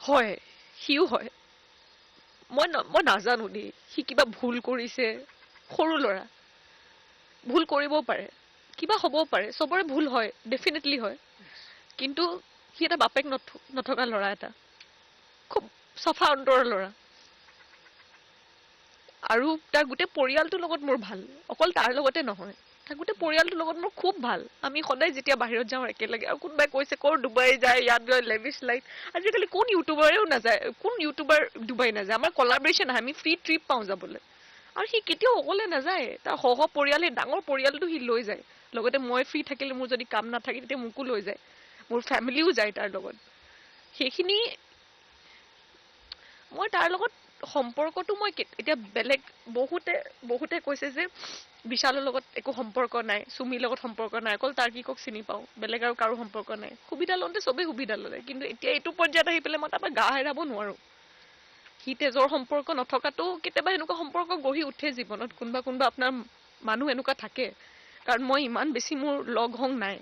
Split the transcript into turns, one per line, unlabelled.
হয় সিও হয় মই নাজানো দেই সি কিবা ভুল কৰিছে সৰু ল'ৰা ভুল কৰিবও পাৰে কিবা হ'বও পাৰে চবৰে ভুল হয় ডেফিনেটলি হয় কিন্তু সি এটা বাপেক নথকা ল'ৰা এটা খুব চাফা অন্তৰৰ ল'ৰা আৰু তাৰ গোটেই পৰিয়ালটোৰ লগত মোৰ ভাল অকল তাৰ লগতে নহয় তাৰ গোটেই পৰিয়ালটোৰ লগত মোৰ খুব ভাল আমি সদায় যেতিয়া বাহিৰত যাওঁ একেলগে আৰু কোনোবাই কৈছে ক'ৰ ডুবাই যায় ইয়াত গৈ লেভিছ লাইফ আজিকালি কোন ইউটিউবাৰেও নাযায় কোন ইউটিউবাৰ ডুবাই নাযায় আমাৰ কলাবৰেশ্যন আহে আমি ফ্ৰী ট্ৰিপ পাওঁ যাবলৈ আৰু সি কেতিয়াও অকলে নাযায় তাৰ পৰিয়াল সেই ডাঙৰ পৰিয়ালটো সি লৈ যায় লগতে মই ফ্ৰী থাকিলে মোৰ যদি কাম নাথাকে তেতিয়া মোকো লৈ যায় মোৰ ফেমিলিও যায় তাৰ লগত সেইখিনি মই তাৰ লগত সম্পৰ্কটো মই এতিয়া বেলেগ বহুতে কৈছে যে বিশালৰ লগত একো সম্পৰ্ক নাই সুমিৰ লগত সম্পৰ্ক নাই অকল তাৰ কিকক চিনি পাওঁ বেলেগ আৰু কাৰো সম্পৰ্ক নাই সুবিধা লওঁতে চবেই সুবিধা ল'লে কিন্তু এতিয়া এইটো পৰ্যায়ত আহি পেলাই মই তাৰপৰা গা হেৰাব নোৱাৰো সি তেজৰ সম্পৰ্ক নথকাটো কেতিয়াবা এনেকুৱা সম্পৰ্ক গঢ়ি উঠে জীৱনত কোনোবা আপোনাৰ মানুহ এনেকুৱা থাকে কাৰণ মই ইমান বেছি মোৰ লগ হং নাই